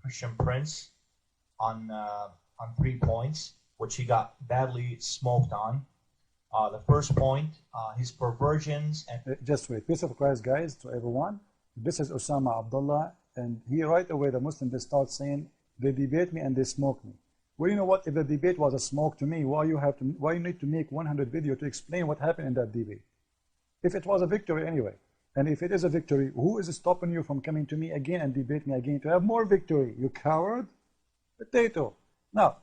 Christian Prince on 3 points, which he got badly smoked on. The first point, his perversions and... Just wait. Peace of Christ, guys, to everyone. This is Osama Abdullah, and he right away, the Muslims, they start saying, they debate me and they smoke me. Well, you know what? If the debate was a smoke to me, why you need to make 100 videos to explain what happened in that debate? If it was a victory anyway, and if it is a victory, who is stopping you from coming to me again and debate me again to have more victory? You coward? Potato. Now,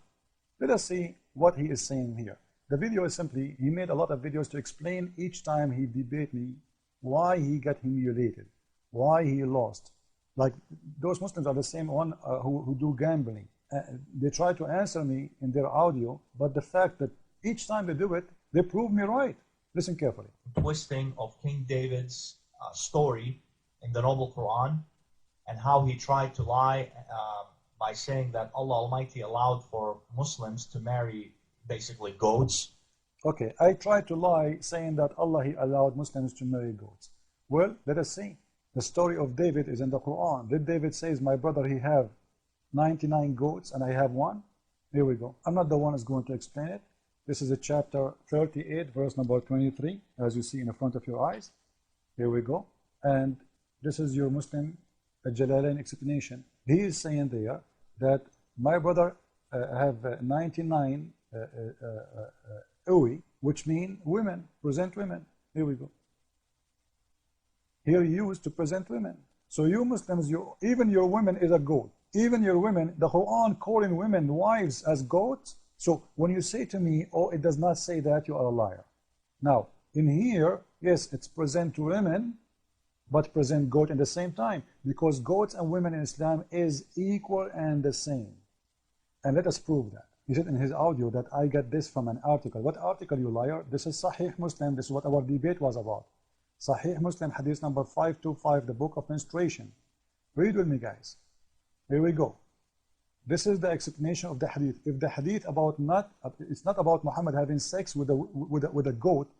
let us see what he is saying here. The video is simply, he made a lot of videos to explain each time he debate me why he got humiliated, why he lost. Like those Muslims are the same one who do gambling. They try to answer me in their audio, but the fact that each time they do it, they prove me right. Listen carefully. Twisting of King David's story in the Noble Quran, and how he tried to lie by saying that Allah Almighty allowed for Muslims to marry basically goats. Okay, I tried to lie saying that Allah, he allowed Muslims to marry goats. Well, let us see. The story of David is in the Quran. Did David says, my brother, he have 99 goats and I have one? Here we go. I'm not the one who's going to explain it. This is a chapter 38, verse number 23, as you see in the front of your eyes. Here we go. And this is your Muslim Jalalain explanation. He is saying there that my brother have 99 Uwi, which mean women, present women. Here we go. Here used to present women. So you Muslims, even your women is a goat. Even your women, the Quran calling women wives as goats. So when you say to me, oh, it does not say that, you are a liar. Now, in here, yes, it's present women, but present goat at the same time, because goats and women in Islam is equal and the same. And let us prove that. He said in his audio that I got this from an article. What article, you liar? This is Sahih Muslim. This is what our debate was about. Sahih Muslim, hadith number 525, the book of menstruation. Read with me, guys. Here we go. This is the explanation of the hadith. If the hadith it's not about Muhammad having sex with a goat.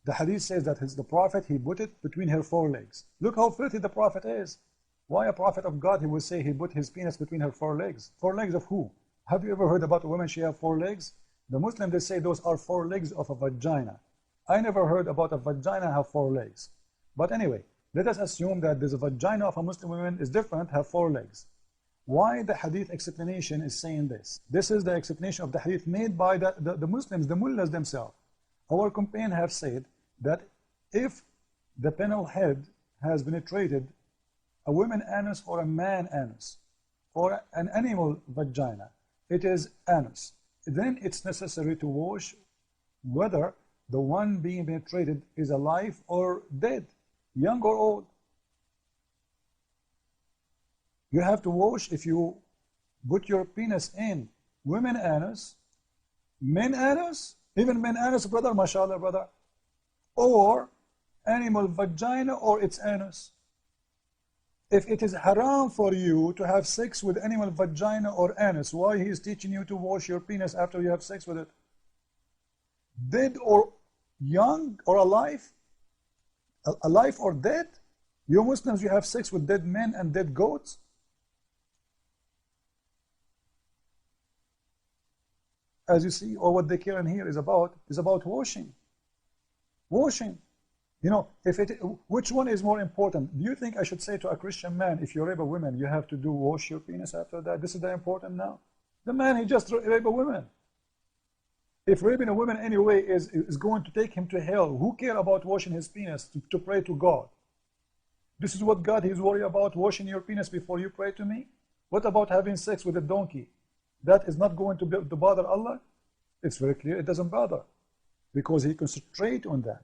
The hadith says that the prophet, he put it between her forelegs. Look how filthy the prophet is. Why a prophet of God, he will say he put his penis between her forelegs? Forelegs of who? Have you ever heard about a woman, she have 4 legs? The Muslims, they say those are 4 legs of a vagina. I never heard about a vagina have 4 legs. But anyway, let us assume that there's a vagina of a Muslim woman is different, have 4 legs. Why the hadith explanation is saying this? This is the explanation of the hadith made by the Muslims, the mullahs themselves. Our companion have said that if the penile head has penetrated a woman anus or a man anus or an animal vagina, it is anus. Then it's necessary to wash whether the one being penetrated is alive or dead, young or old. You have to wash if you put your penis in women anus, men anus, even men anus, brother, mashallah, brother, or animal vagina or its anus. If it is haram for you to have sex with animal vagina or anus, why he is teaching you to wash your penis after you have sex with it? Dead or young or alive? Alive or dead? You Muslims, you have sex with dead men and dead goats? As you see, or what they care in here is about washing. Washing. You know, which one is more important? Do you think I should say to a Christian man, if you rape a woman, you have to wash your penis after that? This is the important now. The man, he just raped a woman. If raping a woman anyway is going to take him to hell, who care about washing his penis to pray to God? This is what God is worried about, washing your penis before you pray to me? What about having sex with a donkey? That is not going to bother Allah? It's very clear it doesn't bother, because he concentrates on that.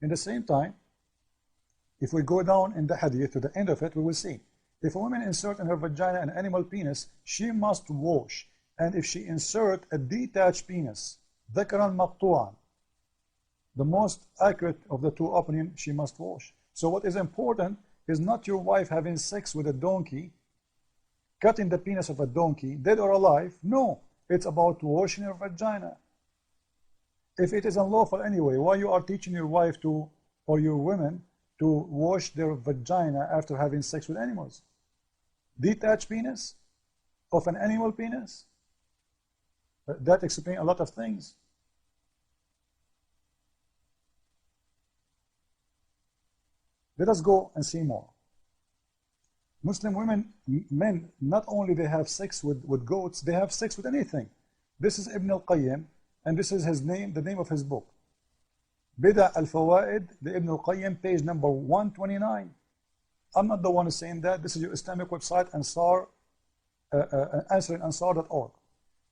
In the same time, if we go down in the hadith to the end of it, we will see. If a woman insert in her vagina an animal penis, she must wash. And if she insert a detached penis, dhakaran maqtu'an, the most accurate of the two opinions, she must wash. So what is important is not your wife having sex with a donkey, cutting the penis of a donkey, dead or alive. No, it's about washing her vagina. If it is unlawful anyway, why you are teaching your wife to, or your women, to wash their vagina after having sex with animals? Detached penis? of an animal penis? That explains a lot of things. Let us go and see more. Muslim women, men, not only they have sex with goats, they have sex with anything. This is Ibn al-Qayyim, and this is his name, the name of his book. Bida al-Fawaid, the Ibn al-Qayyim, page number 129. I'm not the one saying that. This is your Islamic website, answeringansar.org.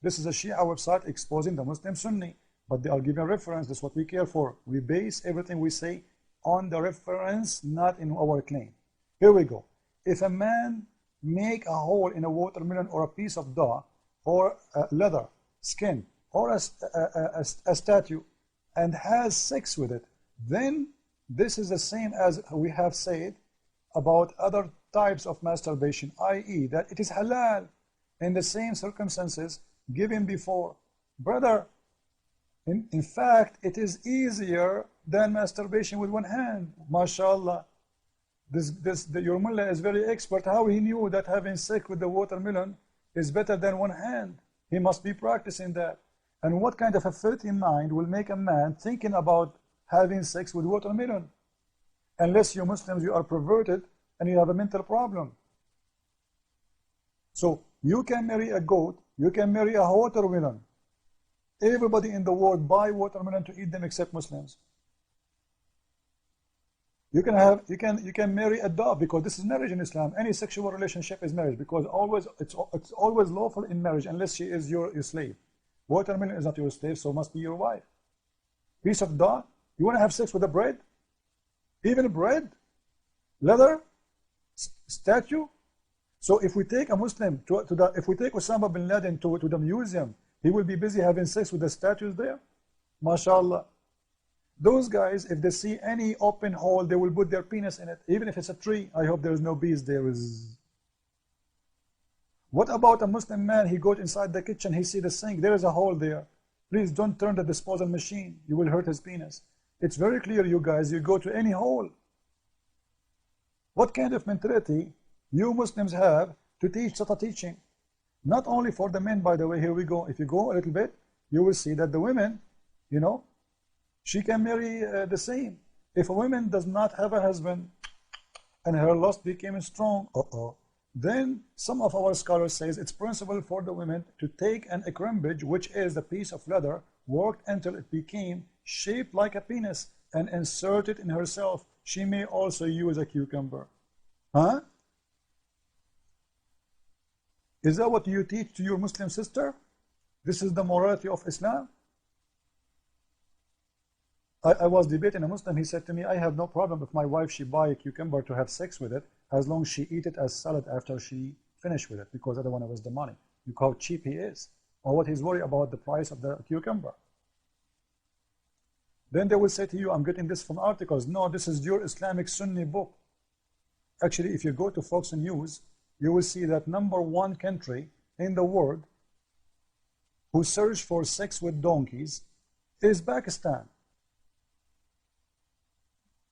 This is a Shia website exposing the Muslim Sunni, but they are giving reference. That's what we care for. We base everything we say on the reference, not in our claim. Here we go. If a man make a hole in a watermelon or a piece of dough or leather, skin, or a statue and has sex with it, then this is the same as we have said about other types of masturbation, i.e. that it is halal in the same circumstances given before. Brother, in fact, it is easier than masturbation with one hand. MashaAllah. Your mullah is very expert. How he knew that having sex with the watermelon is better than one hand? He must be practicing that. And what kind of a filthy mind will make a man thinking about having sex with watermelon? Unless you Muslims, you are perverted and you have a mental problem. So you can marry a goat, you can marry a watermelon. Everybody in the world buy watermelon to eat them except Muslims. You can marry a dove, because this is marriage in Islam. Any sexual relationship is marriage, because it's always lawful in marriage unless she is your slave. Watermelon is not your slave, so must be your wife. Piece of dove, you want to have sex with the bread? Even bread? Leather? Statue? So if we take a Muslim if we take Osama bin Laden to the museum, he will be busy having sex with the statues there? MashaAllah. Those guys, if they see any open hole, they will put their penis in it, even if it's a tree. I hope there is no bees there. What about a Muslim man? He goes inside the kitchen, he see the sink, there is a hole there. Please don't turn the disposal machine. You will hurt his penis. It's very clear, you guys, you go to any hole. What kind of mentality you Muslims have to teach such a teaching? Not only for the men, by the way. Here we go. If you go a little bit, you will see that the women, you know, she can marry the same. If a woman does not have a husband and her lust became strong, then some of our scholars says it's possible for the women to take an ekrimbage, which is a piece of leather, worked until it became shaped like a penis, and insert it in herself. She may also use a cucumber. Huh? Is that what you teach to your Muslim sister? This is the morality of Islam? I was debating a Muslim. He said to me, I have no problem if my wife, she buy a cucumber to have sex with it, as long as she eat it as salad after she finish with it, because I don't want to waste the money. Look how cheap he is, or what he's worried about the price of the cucumber. Then they will say to you, I'm getting this from articles. No, this is your Islamic Sunni book. Actually, if you go to Fox News, you will see that #1 country in the world who search for sex with donkeys is Pakistan.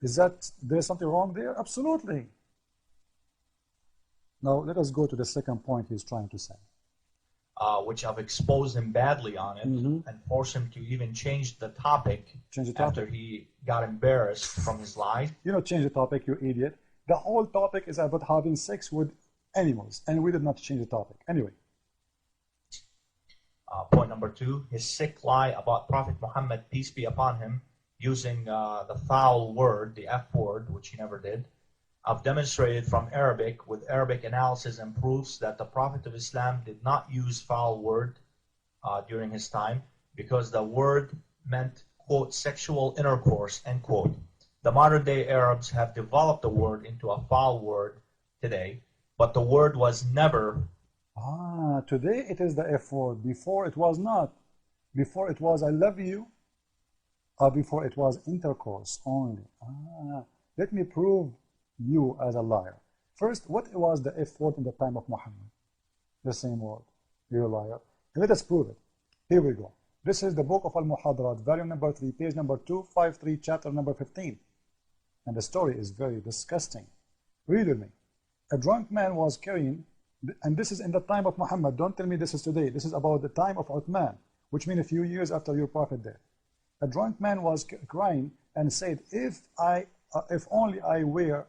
Is that there's something wrong there? Absolutely. Now let us go to the second point he's trying to say. Which I've exposed him badly on it and forced him to even change the topic after he got embarrassed from his lie. You know, change the topic, you idiot. The whole topic is about having sex with animals, and we did not change the topic. Anyway. Point number 2, his sick lie about Prophet Muhammad, peace be upon him, using the foul word, the F word, which he never did. I've demonstrated from Arabic with Arabic analysis and proofs that the Prophet of Islam did not use foul word during his time, because the word meant, quote, sexual intercourse, end quote. The modern day Arabs have developed the word into a foul word today, but the word was never. Today it is the F word. Before it was not. Before it was I love you. Before it was intercourse only. Let me prove you as a liar. First, what was the F word in the time of Muhammad? The same word. You're a liar. Let us prove it. Here we go. This is the book of Al-Muhadarat, volume number 3, page number 253, chapter number 15. And the story is very disgusting. Read with me. A drunk man was carrying And this is in the time of Muhammad. Don't tell me this is today. This is about the time of Uthman, which means a few years after your prophet death. A drunk man was crying and said, if only I were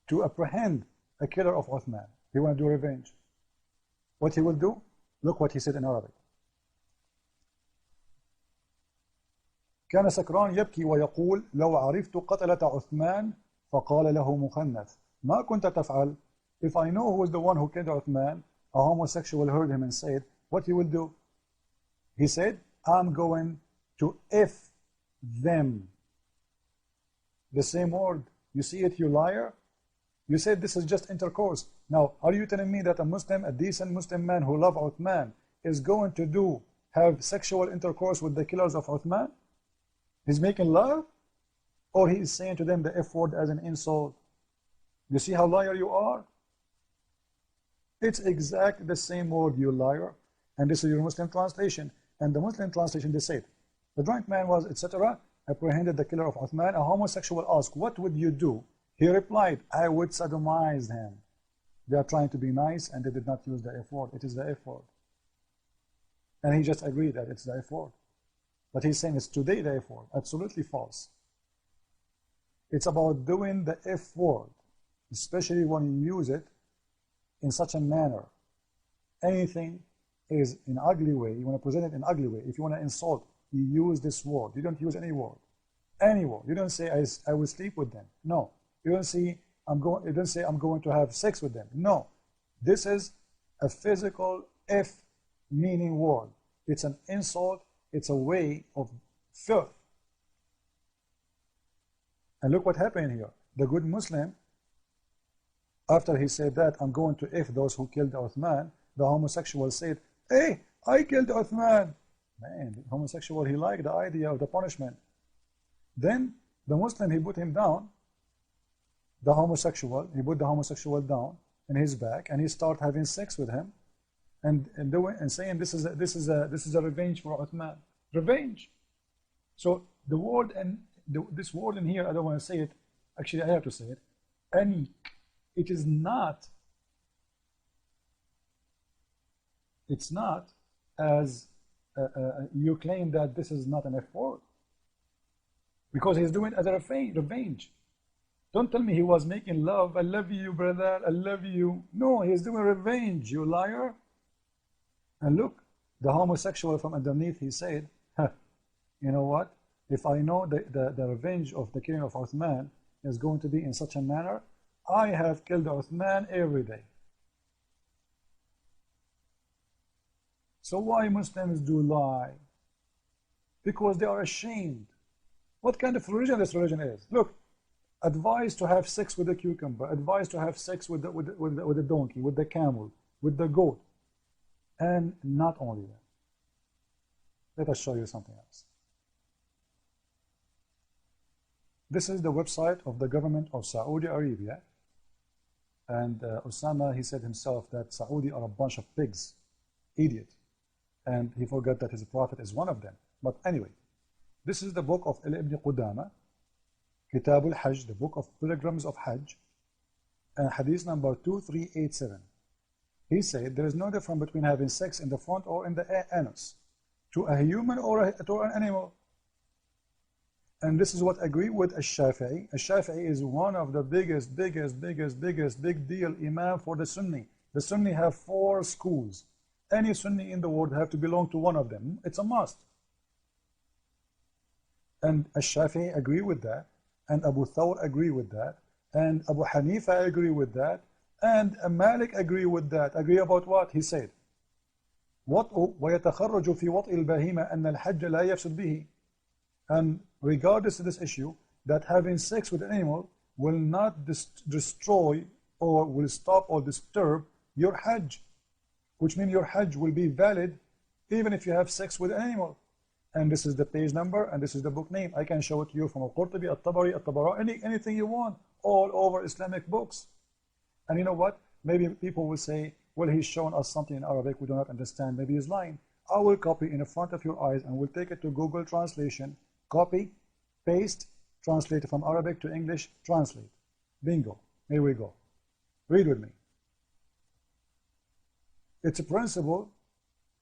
to apprehend a killer of Uthman. He want to do revenge. What he will do? Look what he said in Arabic. كان سكران يبكي ويقول لو عرفت قتلة عثمان فقال له مخنث ما كنت تفعل. If I know who is the one who killed Uthman, a homosexual heard him and said, what he will do? He said, I'm going to F them. The same word. You see it, you liar? You said this is just intercourse. Now, are you telling me that a Muslim, a decent Muslim man who loves Uthman, is going to have sexual intercourse with the killers of Uthman? He's making love? Or he is saying to them the F word as an insult? You see how liar you are? It's exactly the same word, you liar. And this is your Muslim translation. And the Muslim translation, they said, the drunk man was, etc., apprehended the killer of Uthman. A homosexual asked, what would you do? He replied, I would sodomize him. They are trying to be nice and they did not use the F word. It is the F word. And he just agreed that it's the F word. But he's saying it's today the F word. Absolutely false. It's about doing the F word, especially when you use it in such a manner. Anything is in an ugly way. You want to present it in an ugly way. If you want to insult, you use this word. You don't use any word. Any word. You don't say I will sleep with them. No. You don't say I'm going to have sex with them. No. This is a physical F meaning word. It's an insult. It's a way of filth. And look what happened here. The good Muslim, after he said that, I'm going to F those who killed Uthman, the homosexual said, hey, I killed Uthman. Man, the homosexual, he liked the idea of the punishment. Then the Muslim, he put him down, the homosexual, he put the homosexual down in his back, and he started having sex with him, and saying this is a revenge for Uthman. Revenge. So the word and this word in here, I don't want to say it. Actually, I have to say it. Anik. It is not. It's not as you claim that this is not an F word, because he's doing it as a revenge. Don't tell me he was making love. I love you, brother. I love you. No, he's doing revenge, you liar. And look, the homosexual from underneath, he said, huh, you know what? If I know the revenge of the killing of Uthman is going to be in such a manner, I have killed Uthman every day. So why Muslims do lie? Because they are ashamed. What kind of religion this religion is? Look, advised to have sex with the cucumber, advised to have sex with the donkey, with the camel, with the goat, and not only that. Let us show you something else. This is the website of the government of Saudi Arabia. And Osama, he said himself that Saudi are a bunch of pigs, idiot. And he forgot that his prophet is one of them. But anyway, this is the book of Ibn Qudama, Kitab al-Hajj, the book of pilgrims of Hajj, and hadith number 2387. He said there is no difference between having sex in the front or in the anus, to a human or to an animal. And this is what I agree with Al-Shafi'i. Al-Shafi'i is one of the biggest big deal imam for the Sunni. The Sunni have 4 schools. Any Sunni in the world have to belong to one of them. It's a must. And Al-Shafi'i agree with that. And Abu Thawr agree with that. And Abu Hanifa agree with that. And Malik agree with that. Agree about what? He said, وَيَتَخَرَّجُ فِي وَطْءِ الْبَهِيمَةِ أَنَّ الْحَجَّ لَا يَفْسُدْ بِهِ. And regardless of this issue, that having sex with an animal will not destroy or will stop or disturb your Hajj, which means your Hajj will be valid even if you have sex with an animal. And this is the page number and this is the book name. I can show it to you from Al-Qurtubi, Al-Tabari, Al-Tabarani, anything you want, all over Islamic books. And you know what? Maybe people will say, well, he's shown us something in Arabic we do not understand. Maybe he's lying. I will copy in front of your eyes and we'll take it to Google Translation. Copy, paste, translate from Arabic to English, translate. Bingo. Here we go. Read with me. It's a principle.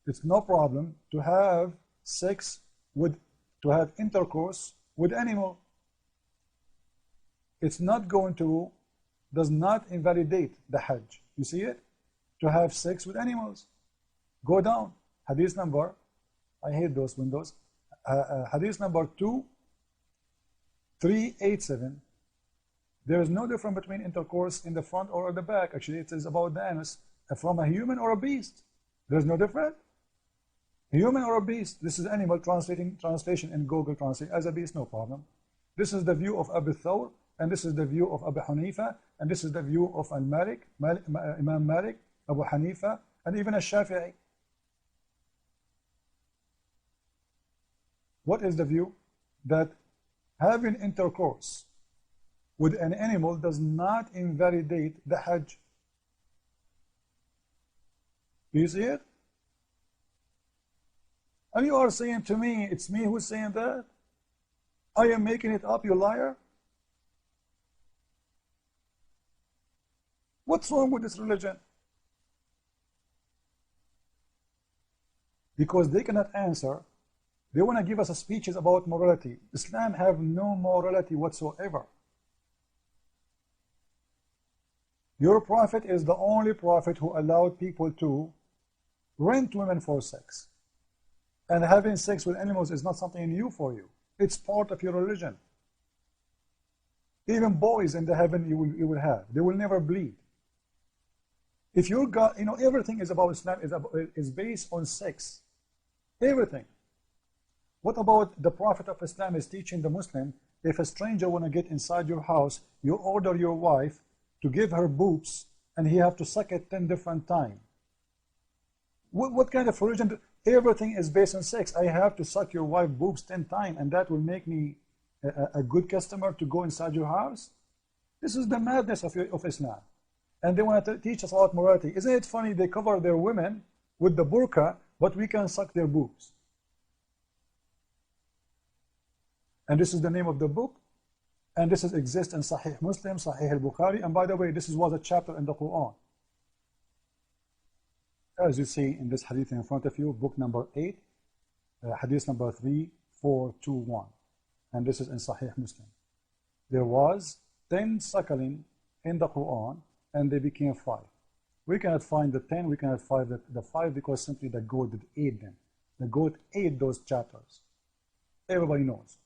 It's no problem to have sex with, to have intercourse with animal. It's not going to, does not invalidate the Hajj. You see it? To have sex with animals. Go down. Hadith number, I hate those windows. Hadith number 2387. There is no difference between intercourse in the front or the back. Actually, it is about the anus from a human or a beast. There's no difference. Human or a beast. This is animal translation in Google Translate. As a beast, no problem. This is the view of Abu Thawr, and this is the view of Abu Hanifa, and this is the view of Al-Malik, Imam Malik, Abu Hanifa, and even Al-Shafi'i. What is the view? That having intercourse with an animal does not invalidate the Hajj. Do you see it? And you are saying to me, it's me who's saying that? I am making it up, you liar? What's wrong with this religion? Because they cannot answer. They want to give us speeches about morality. Islam have no morality whatsoever. Your prophet is the only prophet who allowed people to rent women for sex. And having sex with animals is not something new for you. It's part of your religion. Even boys in the heaven you will have. They will never bleed. If your God, you know, everything is about Islam, is based on sex. Everything. What about the Prophet of Islam is teaching the Muslim, if a stranger want to get inside your house, you order your wife to give her boobs, and he have to suck it 10 different times. What kind of religion? Everything is based on sex. I have to suck your wife boobs 10 times, and that will make me a good customer to go inside your house? This is the madness of Islam. And they want to teach us about morality. Isn't it funny? They cover their women with the burqa, but we can suck their boobs. And this is the name of the book. And this exists in Sahih Muslim, Sahih al-Bukhari. And by the way, this was a chapter in the Quran. As you see in this hadith in front of you, book number 8, hadith number 3421. And this is in Sahih Muslim. There was 10 suckling in the Quran, and they became 5. We cannot find the 10, we cannot find the 5 because simply the goat did ate them. The goat ate those chapters. Everybody knows.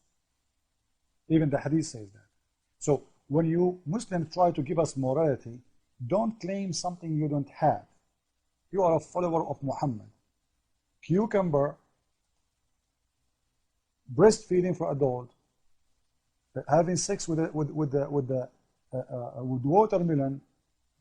Even the hadith says that. So when you Muslims try to give us morality, don't claim something you don't have. You are a follower of Muhammad. Cucumber, breastfeeding for adult, having sex with watermelon,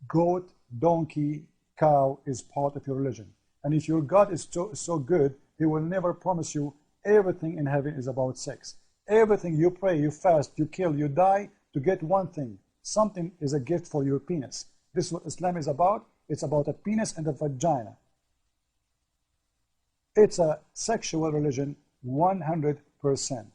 goat, donkey, cow is part of your religion. And if your God is so good, he will never promise you everything in heaven is about sex. Everything you pray, you fast, you kill, you die to get one thing. Something is a gift for your penis. This is what Islam is about. It's about a penis and a vagina. It's a sexual religion 100%.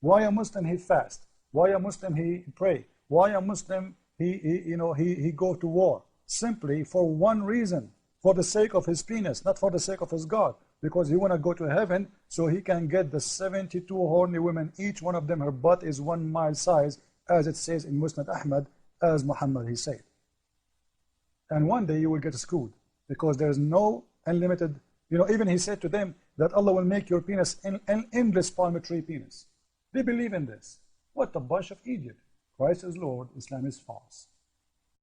Why a Muslim he fast? Why a Muslim he pray? Why a Muslim he go to war? Simply for one reason, for the sake of his penis, not for the sake of his God. Because he want to go to heaven so he can get the 72 horny women, each one of them, her butt is 1 mile size, as it says in Musnad Ahmad, as Muhammad he said. And one day you will get screwed because there is no unlimited, even he said to them that Allah will make your penis an endless palm tree penis. They believe in this. What a bunch of idiots. Christ is Lord, Islam is false.